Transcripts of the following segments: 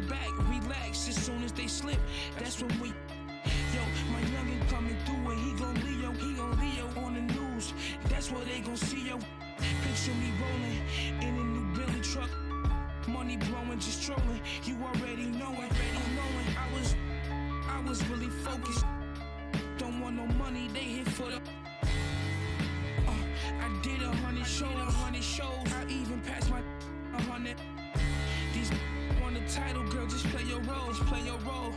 back, relax as soon as they slip. That's when we. Yo, my youngin' coming through and he gon' Leo on the news. That's what they gon' see, yo. Picture me rolling in a new Billy truck. Money blowing, just trolling. You already know it. I was really focused. Don't want no money, they hit for the. I did 100 shows. I even passed my 100. These want the title, girl, just play your role.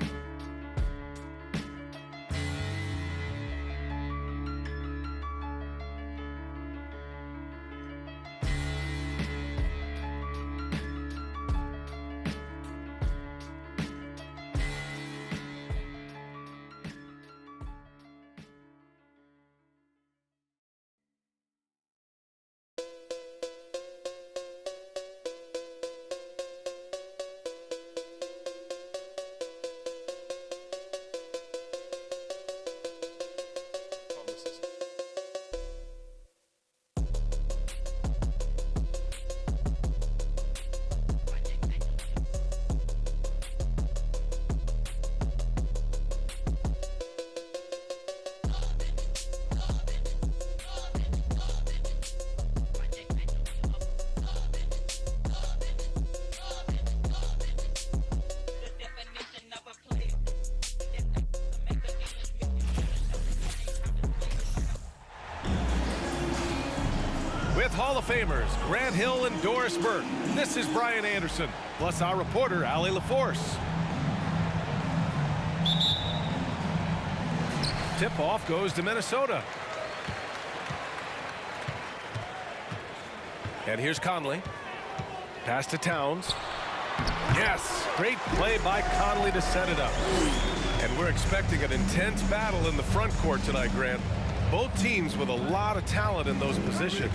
With Hall of Famers Grant Hill and Doris Burke, this is Brian Anderson, plus our reporter, Allie LaForce. Tip-off goes to Minnesota. And here's Conley. Pass to Towns. Yes, great play by Conley to set it up. And we're expecting an intense battle in the front court tonight, Grant. Both teams with a lot of talent in those positions.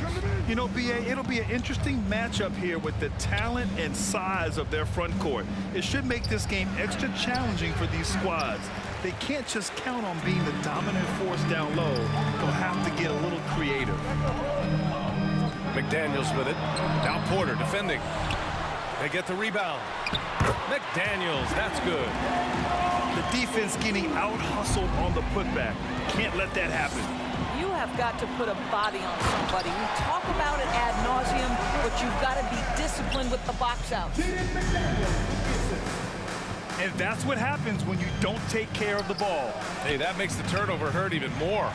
You know, B.A., it'll be an interesting matchup here with the talent and size of their front court. It should make this game extra challenging for these squads. They can't just count on being the dominant force down low. They'll have to get a little creative. McDaniels with it. Now Porter defending. They get the rebound. McDaniels, that's good. The defense getting out-hustled on the putback. Can't let that happen. You have got to put a body on somebody. We talk about it ad nauseum, but you've got to be disciplined with the box outs. And that's what happens when you don't take care of the ball. Hey, that makes the turnover hurt even more.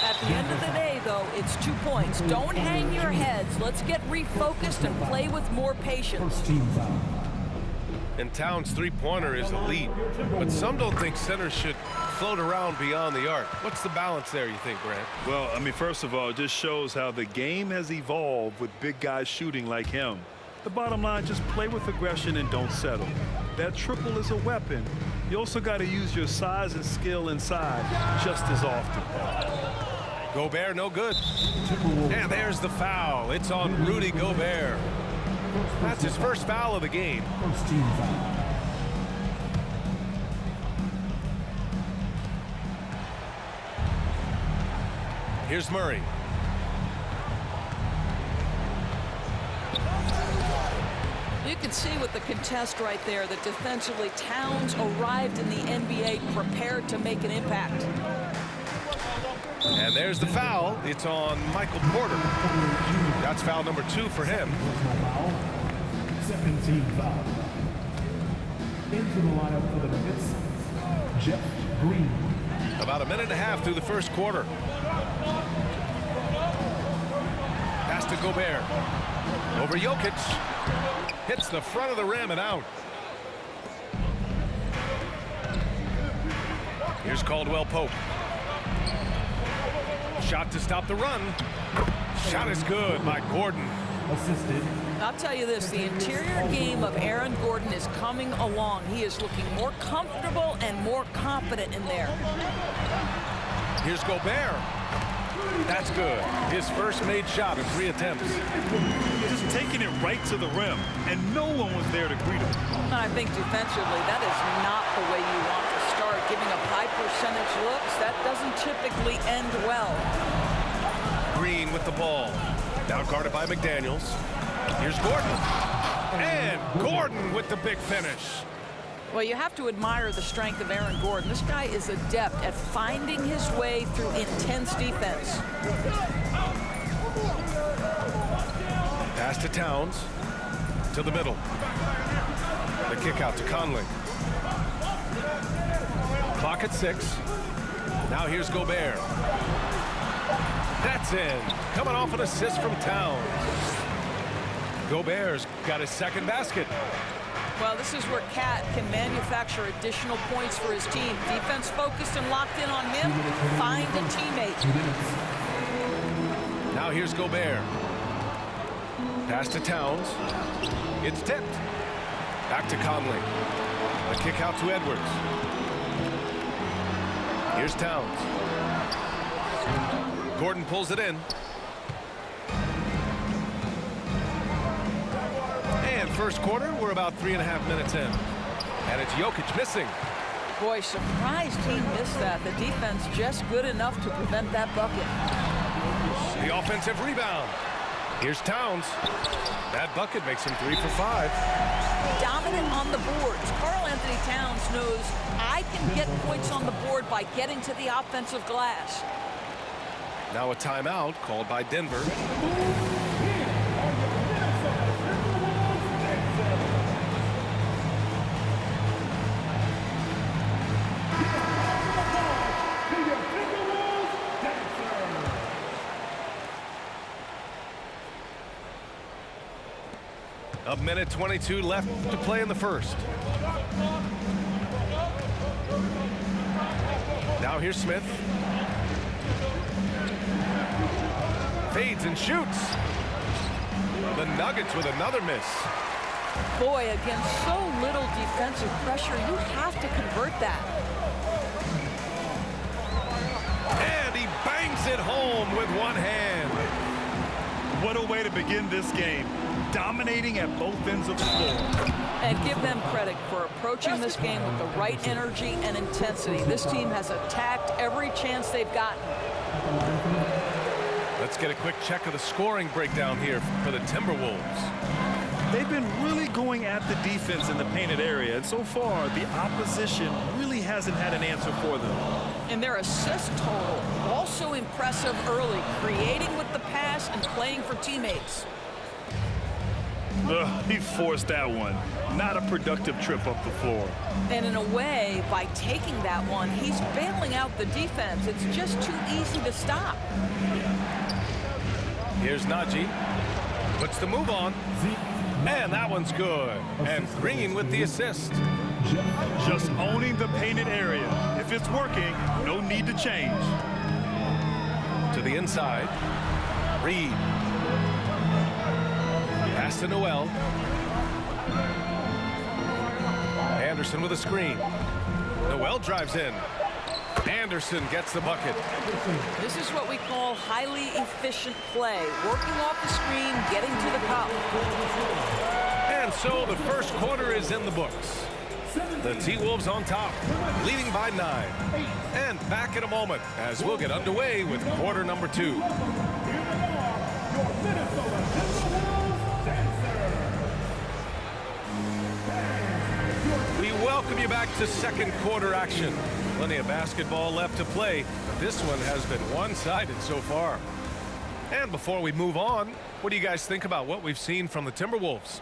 At the end of the day, though, it's 2 points. Don't hang your heads. Let's get refocused and play with more patience. And Towns' three-pointer is elite, but some don't think centers should float around beyond the arc. What's the balance there, you think, Grant? Well, I mean, first of all, it just shows how the game has evolved with big guys shooting like him. The bottom line, just play with aggression and don't settle. That triple is a weapon. You also got to use your size and skill inside just as often. Gobert, no good. And there's the foul. It's on Rudy Gobert. That's his first foul of the game. Here's Murray. You can see with the contest right there that defensively Towns arrived in the NBA prepared to make an impact. And there's the foul. It's on Michael Porter. That's foul number 2 for him. 17 foul. Into the lineup for the Nuggets, Jeff Green. About a minute and a half through the first quarter. Pass to Gobert. Over Jokic. Hits the front of the rim and out. Here's Caldwell Pope. Shot to stop the run. Shot is good by Gordon. Assisted. I'll tell you this, the interior game of Aaron Gordon is coming along. He is looking more comfortable and more confident in there. Here's Gobert. That's good. His first made shot in 3 attempts. Just taking it right to the rim, and no one was there to greet him. And I think defensively, that is not the way you want to start. Giving up high percentage looks, that doesn't typically end well. Green with the ball. Now guarded by McDaniels. Here's Gordon. And Gordon with the big finish. Well, you have to admire the strength of Aaron Gordon. This guy is adept at finding his way through intense defense. Pass to Towns. To the middle. The kick out to Conley. Clock at 6. Now here's Gobert. That's in. Coming off an assist from Towns. Gobert's got his second basket. Well, this is where Cat can manufacture additional points for his team. Defense focused and locked in on him. Find a teammate. Now here's Gobert. Pass to Towns. It's tipped. Back to Conley. The kick out to Edwards. Here's Towns. Gordon pulls it in. And first quarter, we're about 3.5 minutes in. And it's Jokic missing. Boy, surprised he missed that. The defense just good enough to prevent that bucket. The offensive rebound. Here's Towns. That bucket makes him 3 for 5. Dominant on the boards. Karl Anthony Towns knows I can get points on the board by getting to the offensive glass. Now a timeout called by Denver. A minute 22 left to play in the first. Now here's Smith. Fades and shoots. The Nuggets with another miss. Boy, against so little defensive pressure, you have to convert that. And he bangs it home with one hand. What a way to begin this game. Dominating at both ends of the floor. And give them credit for approaching this game with the right energy and intensity. This team has attacked every chance they've gotten. Let's get a quick check of the scoring breakdown here for the Timberwolves. They've been really going at the defense in the painted area, and so far the opposition really hasn't had an answer for them. And their assist total also impressive early, creating with the pass and playing for teammates. He forced that one. Not a productive trip up the floor. And in a way, by taking that one, he's bailing out the defense. It's just too easy to stop. Here's Najee. Puts the move on. And that one's good. And Green with the assist. Just owning the painted area. If it's working, no need to change. To the inside. Reed. Pass to Noel. Anderson with a screen. Noel drives in. Anderson gets the bucket. This is what we call highly efficient play. Working off the screen, getting to the cup. And so the first quarter is in the books. The T-Wolves on top, leading by 9. And back in a moment as we'll get underway with quarter number 2. We welcome you back to second quarter action. Plenty of basketball left to play. This one has been one-sided so far. And before we move on, what do you guys think about what we've seen from the Timberwolves?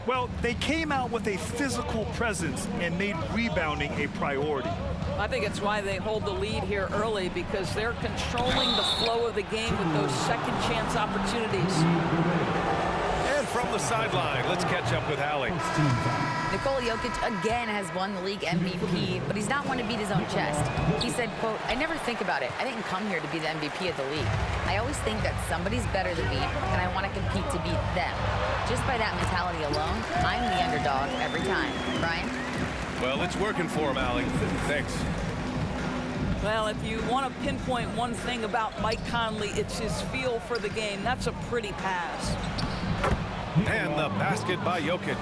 Well, they came out with a physical presence and made rebounding a priority. I think it's why they hold the lead here early, because they're controlling the flow of the game with those second chance opportunities. And from the sideline, let's catch up with Allie. Nikola Jokic again has won the league MVP, but he's not one to beat his own chest. He said, quote, "I never think about it. I didn't come here to be the MVP of the league. I always think that somebody's better than me, and I want to compete to beat them. Just by that mentality alone, I'm the underdog every time." Brian? Well, it's working for him, Allie. Thanks. Well, if you want to pinpoint one thing about Mike Conley, it's his feel for the game. That's a pretty pass. And the basket by Jokic.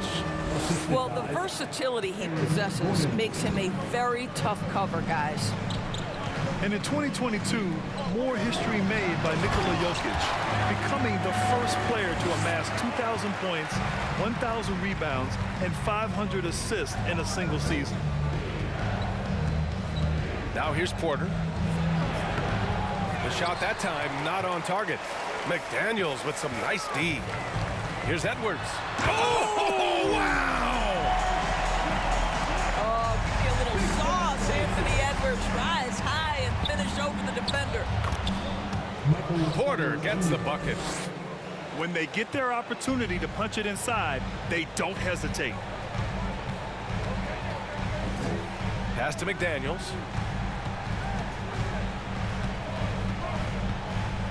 Well, the versatility he possesses makes him a very tough cover, guys. And in 2022, more history made by Nikola Jokic, becoming the first player to amass 2,000 points, 1,000 rebounds, and 500 assists in a single season. Now here's Porter. The shot that time not on target. McDaniels with some nice D. Here's Edwards. Oh, wow! Oh, give you a little sauce. Anthony Edwards rise high and finish over the defender. Porter gets the bucket. When they get their opportunity to punch it inside, they don't hesitate. Pass to McDaniels.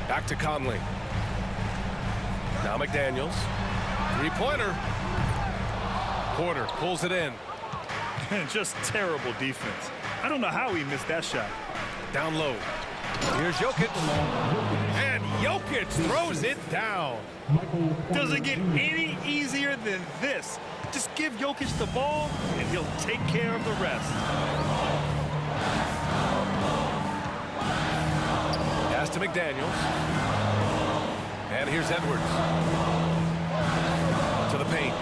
Back to Conley. Now McDaniels. Three-pointer. Porter pulls it in. Just terrible defense. I don't know how he missed that shot. Down low. Here's Jokic. And Jokic throws it down. Does it get any easier than this? Just give Jokic the ball, and he'll take care of the rest. Pass to McDaniels. And here's Edwards. To the paint.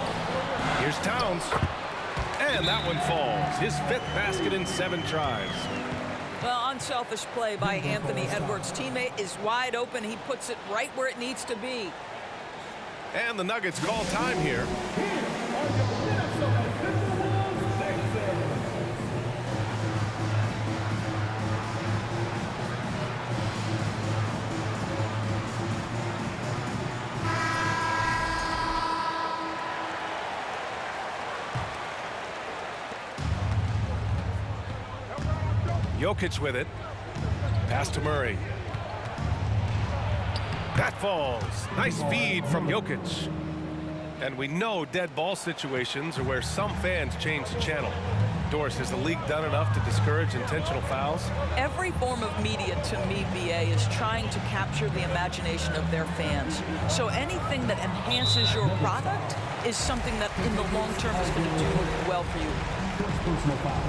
Here's Towns. And that one falls. His 5th basket in 7 tries. Well, unselfish play by Anthony Edwards. Teammate is wide open. He puts it right where it needs to be. And the Nuggets call time here. Jokic with it. Pass to Murray. That falls. Nice feed from Jokic. And we know dead ball situations are where some fans change the channel. Doris, has the league done enough to discourage intentional fouls? Every form of media, to me, BA, is trying to capture the imagination of their fans. So anything that enhances your product is something that in the long term is going to do well for you. First personal foul.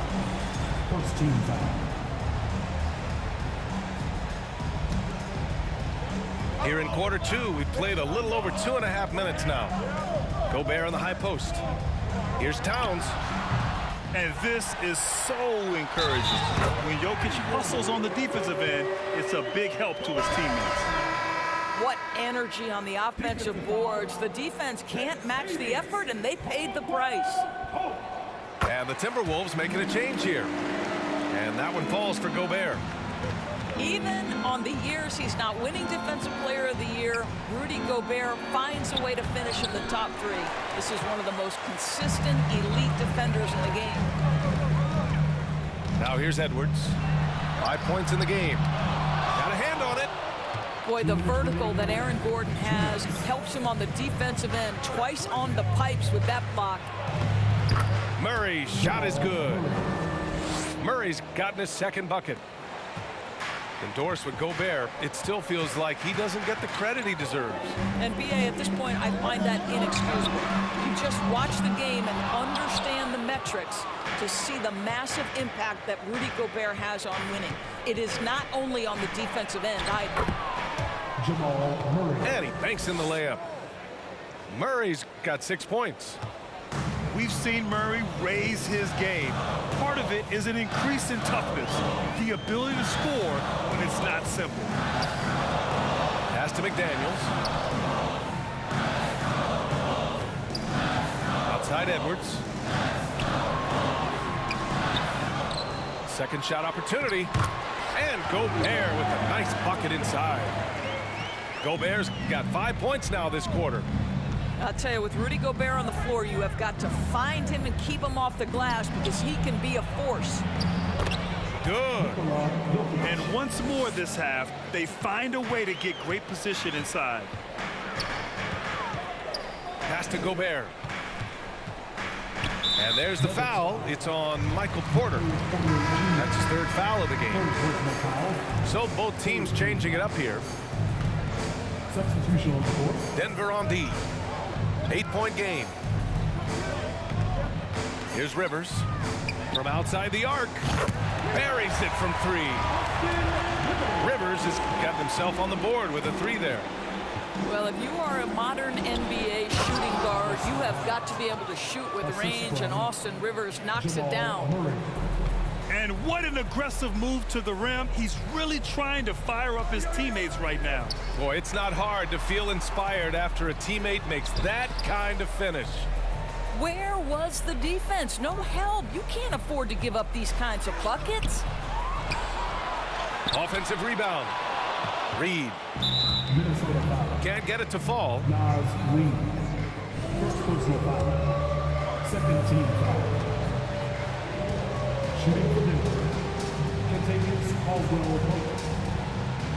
First team foul. Here in quarter 2, we've played a little over 2.5 minutes now. Gobert on the high post. Here's Towns. And this is so encouraging. When Jokic hustles on the defensive end, it's a big help to his teammates. What energy on the offensive boards. The defense can't match the effort, and they paid the price. And the Timberwolves making a change here. And that one falls for Gobert. Even on the years he's not winning Defensive Player of the Year, Rudy Gobert finds a way to finish in the top 3. This is one of the most consistent elite defenders in the game. Now here's Edwards. 5 points in the game. Got a hand on it. Boy, the vertical that Aaron Gordon has helps him on the defensive end. Twice on the pipes with that block. Murray's shot is good. Murray's gotten his 2nd bucket. Endorsed with Gobert, it still feels like he doesn't get the credit he deserves. And BA, at this point, I find that inexcusable. You just watch the game and understand the metrics to see the massive impact that Rudy Gobert has on winning. It is not only on the defensive end either. Jamal Murray. And he banks in the layup. Murray's got 6 points. We've seen Murray raise his game. Part of it is an increase in toughness, the ability to score when it's not simple. Pass to McDaniels. Outside Edwards. Second shot opportunity. And Gobert with a nice bucket inside. Gobert's got 5 points now this quarter. I'll tell you, with Rudy Gobert on the floor, you have got to find him and keep him off the glass because he can be a force. Good. And once more this half, they find a way to get great position inside. Pass to Gobert. And there's the foul. It's on Michael Porter. That's his 3rd foul of the game. So both teams changing it up here. Substitution on the court. Denver on D. 8-point game. Here's Rivers. From outside the arc. Buries it from 3. Rivers has got himself on the board with a 3 there. Well, if you are a modern NBA shooting guard, you have got to be able to shoot with range, and Austin Rivers knocks it down. And what an aggressive move to the rim. He's really trying to fire up his teammates right now. Boy, it's not hard to feel inspired after a teammate makes that kind of finish. Where was the defense? No help. You can't afford to give up these kinds of buckets. Offensive rebound. Reed. Minnesota foul. Can't get it to fall. Nas Reed. First personal foul. Second team foul. Shooting for Denver. Contagious Caldwell opponent.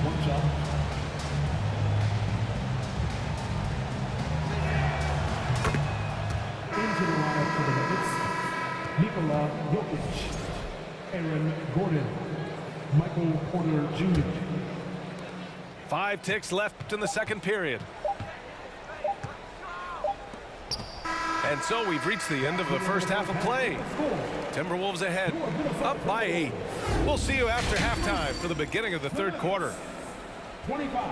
1 shot. Into the lineup for the Nuggets. Nikola Jokic. Aaron Gordon. Michael Porter Jr. 5 ticks left in the second period. And so we've reached the end of the first half of play. Timberwolves ahead, up by 8. We'll see you after halftime for the beginning of the third quarter. 25.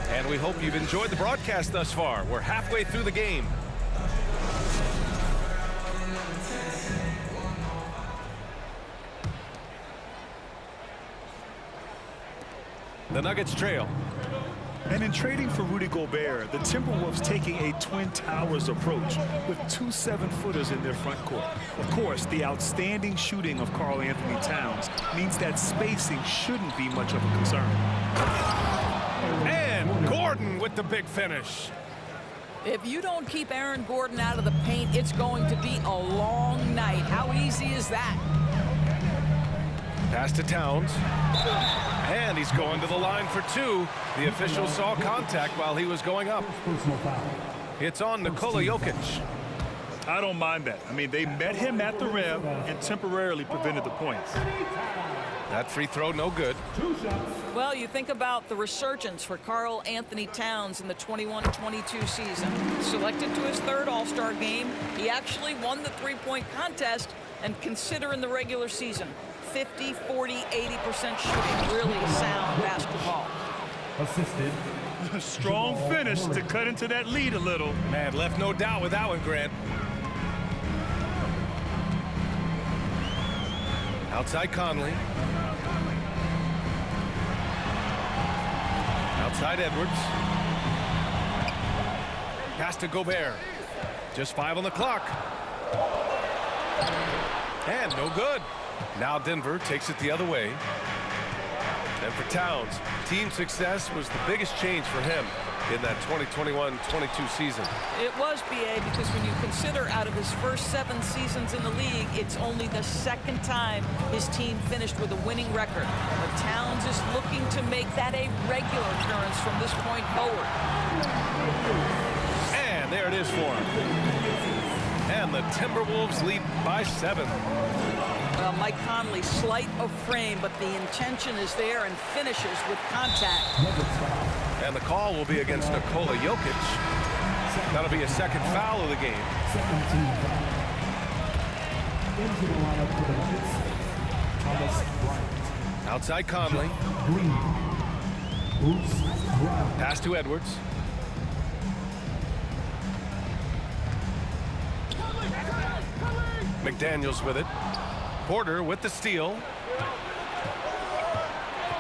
And we hope you've enjoyed the broadcast thus far. We're halfway through the game. The Nuggets trail. And in trading for Rudy Gobert, the Timberwolves taking a Twin Towers approach with 2 7-footers in their front court. Of course, the outstanding shooting of Karl Anthony Towns means that spacing shouldn't be much of a concern. And Gordon with the big finish. If you don't keep Aaron Gordon out of the paint, it's going to be a long night. How easy is that? Pass to Towns. And he's going to the line for 2. The official saw contact while he was going up. Personal foul. It's on Nikola Jokic. I don't mind that. I mean, they met him at the rim and temporarily prevented the points. That free throw, no good. 2 shots. Well, you think about the resurgence for Karl Anthony Towns in the 21-22 season. Selected to his 3rd All-Star game, he actually won the 3-point contest, and consider in the regular season, 50, 40, 80% shooting. Really sound basketball. Assisted. Strong finish to cut into that lead a little. Man, left no doubt with that one, Grant. Outside Conley. Outside Edwards. Pass to Gobert. Just 5 on the clock. And no good. Now Denver takes it the other way. And for Towns, team success was the biggest change for him in that 2021-22 season. It was, BA, because when you consider out of his first 7 seasons in the league, it's only the 2nd time his team finished with a winning record. But Towns is looking to make that a regular occurrence from this point forward. And there it is for him. And the Timberwolves lead by 7. Well, Mike Conley, slight of frame, but the intention is there and finishes with contact. And the call will be against Nikola Jokic. That'll be a 2nd foul of the game. Second team foul. Into the lineup for the Nuggets. Thomas Bryant. Outside Conley. Green. Bruce Brown. Pass to Edwards. McDaniels with it. Porter with the steal.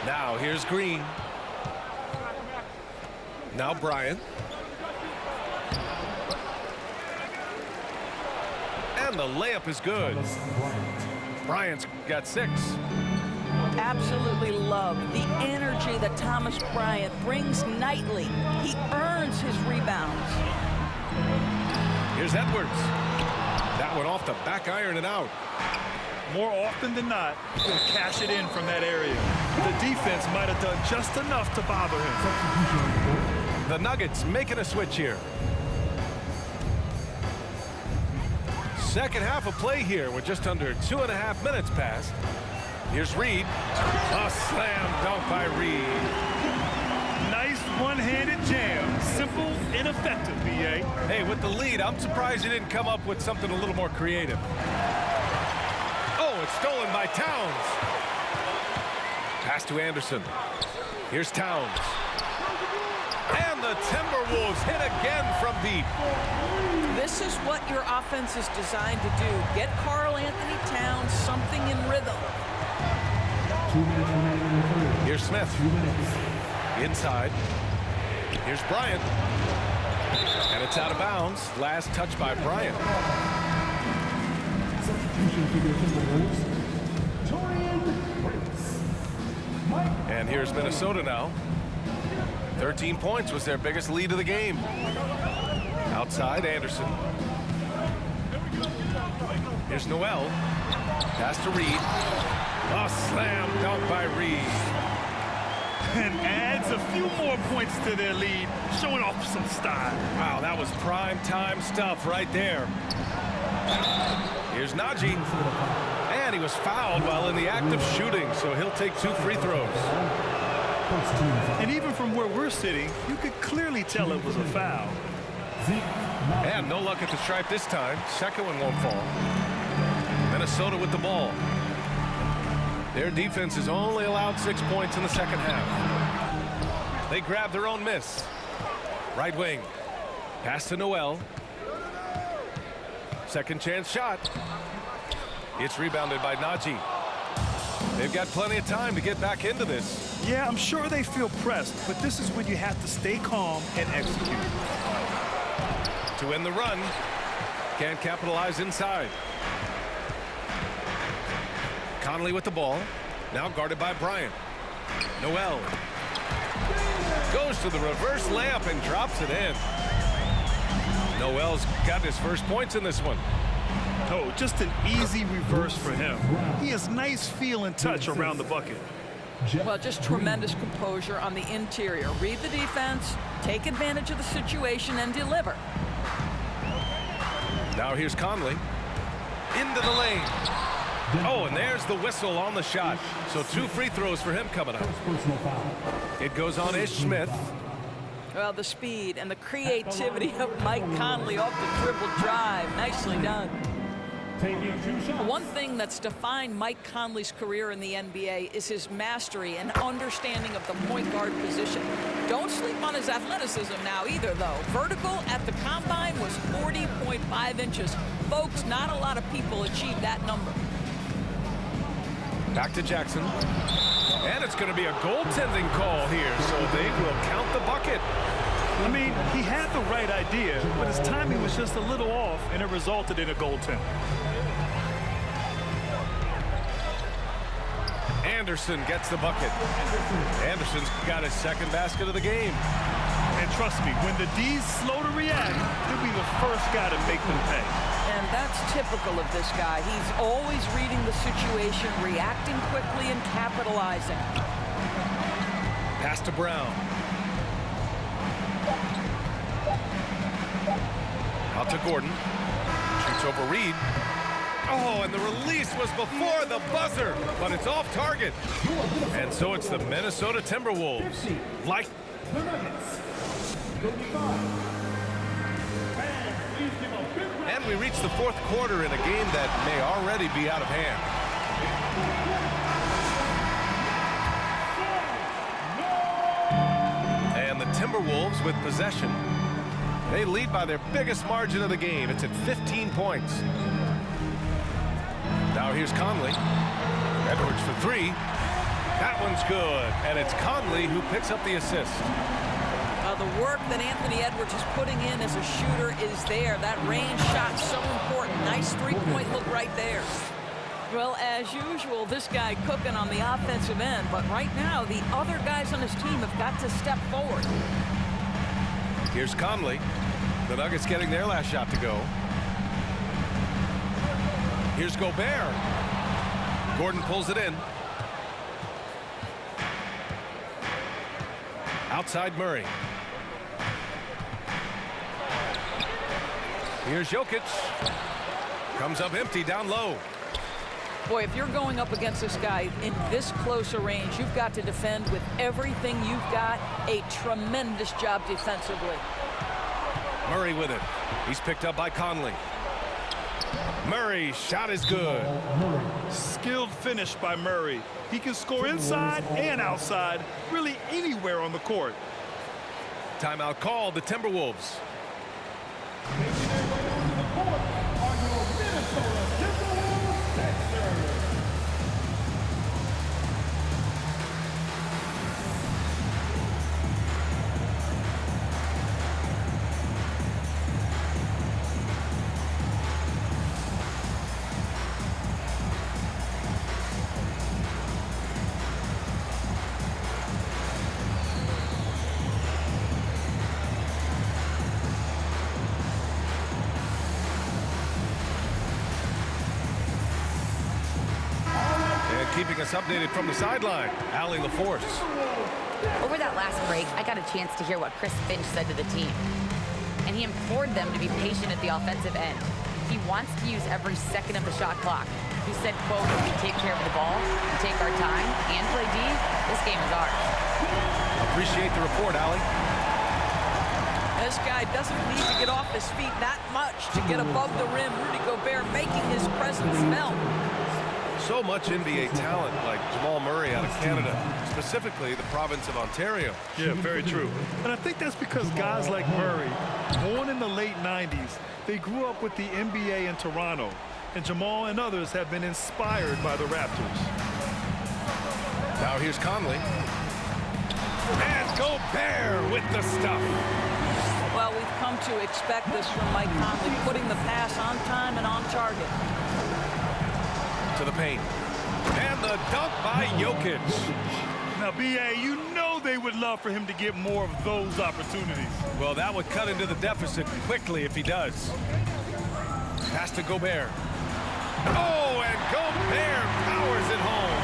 Now here's Green. Now Bryant. And the layup is good. Thomas Bryant. Bryant's got 6. Absolutely love the energy that Thomas Bryant brings nightly. He earns his rebounds. Here's Edwards. That one off the back iron and out. More often than not, he'll cash it in from that area. The defense might have done just enough to bother him. The Nuggets making a switch here. Second half of play here with just under 2.5 minutes passed. Here's Reed. A slam dunk by Reed. Nice one-handed jam. Simple and effective, B.A. Hey, with the lead, I'm surprised you didn't come up with something a little more creative. Oh, it's stolen by Towns. Pass to Anderson. Here's Towns. And the Timberwolves hit again from deep. This is what your offense is designed to do. Get Karl Anthony Towns something in rhythm. 2 minutes remaining in the third. Here's Smith. 2 minutes. Inside. Here's Bryant. And it's out of bounds. Last touch by Bryant. Substitution for the Timberwolves. Torian Prince. Mike. And here's Minnesota now. 13 points was their biggest lead of the game. Outside, Anderson. Here's Noel. Pass to Reed. A slam dunk by Reed. And adds a few more points to their lead, showing off some style. Wow, that was prime time stuff right there. Here's Najee. And he was fouled while in the act of shooting, so he'll take 2 free throws. And even from where we're sitting, you could clearly tell it was a foul. And no luck at the stripe this time. Second one won't fall. Minnesota with the ball. Their defense has only allowed 6 points in the second half. They grab their own miss. Right wing. Pass to Noel. Second chance shot. It's rebounded by Najee. They've got plenty of time to get back into this. Yeah, I'm sure they feel pressed, but this is when you have to stay calm and execute. To win the run. Can't capitalize inside. Conley with the ball. Now guarded by Bryant. Noel. Goes to the reverse layup and drops it in. Noel's got his first points in this one. Oh, just an easy reverse for him. He has nice feel and touch around the bucket. Well, just tremendous composure on the interior. Read the defense, take advantage of the situation, and deliver. Now here's Conley. Into the lane. Oh, and there's the whistle on the shot. So 2 free throws for him coming up. It goes on Ish Smith. Well, the speed and the creativity of Mike Conley off the dribble drive. Nicely done. Taking 2 shots. One thing that's defined Mike Conley's career in the NBA is his mastery and understanding of the point guard position. Don't sleep on his athleticism now either, though. Vertical at the combine was 40.5 inches. Folks, not a lot of people achieve that number. Back to Jackson. And it's going to be a goaltending call here, so they will count the bucket. I mean, he had the right idea, but his timing was just a little off, and it resulted in a goaltend. Anderson gets the bucket. Anderson's got his second basket of the game. And trust me, when the D's slow to react, he'll be the first guy to make them pay. And that's typical of this guy. He's always reading the situation, reacting quickly, and capitalizing. Pass to Brown. Out to Gordon. Shoots over Reed. Oh, and the release was before the buzzer, but it's off target. And so it's the Minnesota Timberwolves. Like The Nuggets. 35. And we reach the fourth quarter in a game that may already be out of hand. And the Timberwolves with possession. They lead by their biggest margin of the game. It's at 15 points. Now here's Conley. Edwards for 3. That one's good. And it's Conley who picks up the assist. The work that Anthony Edwards is putting in as a shooter is there. That range shot so important. Nice three-point look right there. Well, as usual, this guy cooking on the offensive end, but right now the other guys on his team have got to step forward. Here's Conley. The Nuggets getting their last shot to go. Here's Gobert. Gordon pulls it in. Outside Murray. Here's Jokic. Comes up empty down low. Boy, if you're going up against this guy in this close a range, you've got to defend with everything you've got. A tremendous job defensively. Murray with it. He's picked up by Conley. Murray, shot is good. Skilled finish by Murray. He can score inside and outside, really anywhere on the court. Timeout called, the Timberwolves. Making their way onto the court are your Minnesota Timberwolves Sixers. Keeping us updated from the sideline, Allie LaForce. Over that last break, I got a chance to hear what Chris Finch said to the team. And he implored them to be patient at the offensive end. He wants to use every second of the shot clock. He said, quote, if we take care of the ball, and take our time, and play D, this game is ours. Appreciate the report, Allie. This guy doesn't need to get off his feet that much to get above the rim. Rudy Gobert making his presence felt. So much NBA talent like Jamal Murray out of Canada, specifically the province of Ontario. Yeah, very true. And I think that's because guys like Murray, born in the late 90s, they grew up with the NBA in Toronto. And Jamal and others have been inspired by the Raptors. Now here's Conley. And Gobert with the stuff. Well, we've come to expect this from Mike Conley, putting the pass on time and on target. To the paint. And the dunk by Jokic. Now, B.A., you know they would love for him to get more of those opportunities. Well, that would cut into the deficit quickly if he does. Pass to Gobert. Oh, and Gobert powers it home.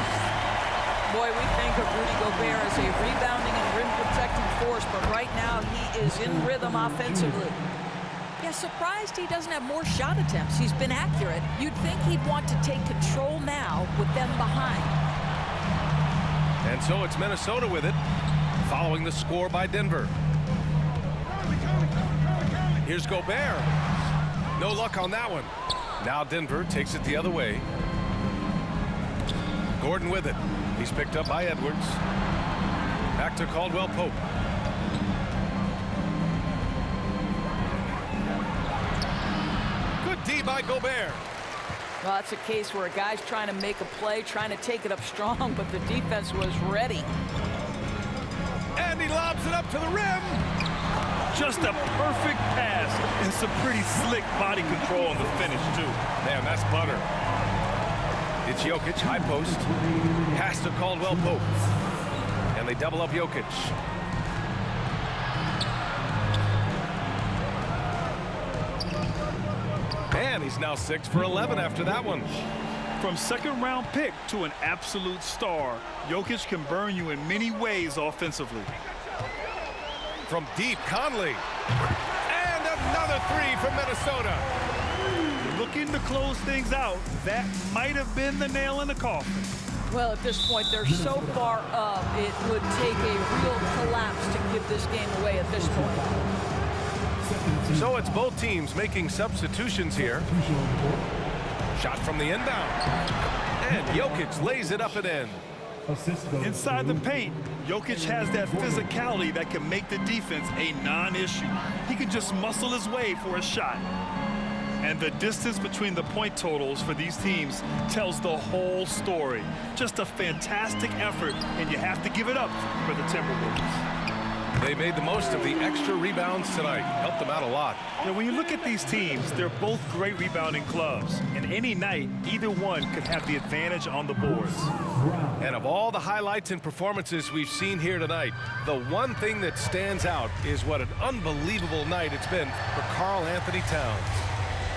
Boy, we think of Rudy Gobert as a rebounding and rim-protecting force, but right now he is in rhythm offensively. Yeah, surprised he doesn't have more shot attempts. He's been accurate. You'd think he'd want to take control now with them behind. And so it's Minnesota with it, following the score by Denver. Here's Gobert. No luck on that one. Now Denver takes it the other way. Gordon with it. He's picked up by Edwards. Back to Caldwell Pope. D by Gobert. Well, that's a case where a guy's trying to make a play, trying to take it up strong, but the defense was ready. And he lobs it up to the rim. Just a perfect pass and some pretty slick body control on the finish, too. Man, that's butter. It's Jokic, high post. Pass to Caldwell Pope. And they double up Jokic. And he's now 6 for 11 after that one. From second-round pick to an absolute star, Jokic can burn you in many ways offensively. From deep, Conley. And another three from Minnesota. Looking to close things out, that might have been the nail in the coffin. Well, at this point, they're so far up, it would take a real collapse to give this game away at this point. So it's both teams making substitutions here. Shot from the inbound. And Jokic lays it up and in. Inside the paint, Jokic has that physicality that can make the defense a non-issue. He can just muscle his way for a shot. And the distance between the point totals for these teams tells the whole story. Just a fantastic effort, and you have to give it up for the Timberwolves. They made the most of the extra rebounds tonight. Helped them out a lot. Now, when you look at these teams, they're both great rebounding clubs. And any night, either one could have the advantage on the boards. And of all the highlights and performances we've seen here tonight, the one thing that stands out is what an unbelievable night it's been for Karl Anthony Towns.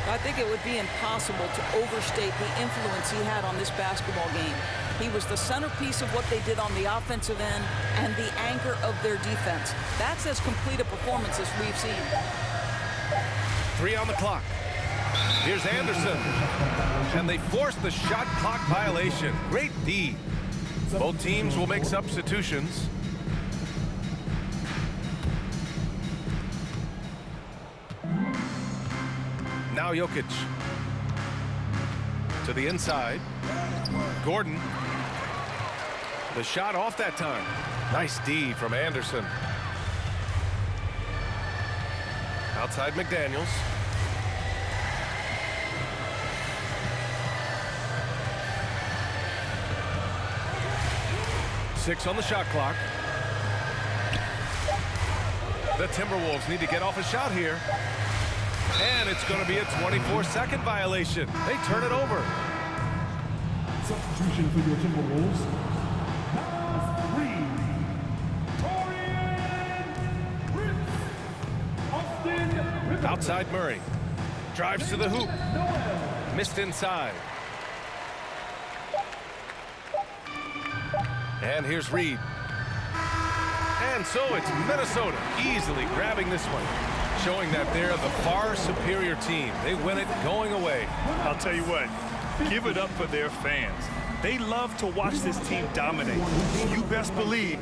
I think it would be impossible to overstate the influence he had on this basketball game. He was the centerpiece of what they did on the offensive end and the anchor of their defense. That's as complete a performance as we've seen. 3 on the clock. Here's Anderson. And they force the shot clock violation. Great D. Both teams will make substitutions. Now Jokic. To the inside. Gordon. The shot off that time. Nice D from Anderson. Outside McDaniels. Six on the shot clock. The Timberwolves need to get off a shot here. And it's going to be a 24-second violation. They turn it over. Substitution for your Timberwolves. Outside Murray. Drives to the hoop. Missed inside. And here's Reed. And so it's Minnesota easily grabbing this one, showing that they're the far superior team. They win it going away. I'll tell you what, give it up for their fans. They love to watch this team dominate. You best believe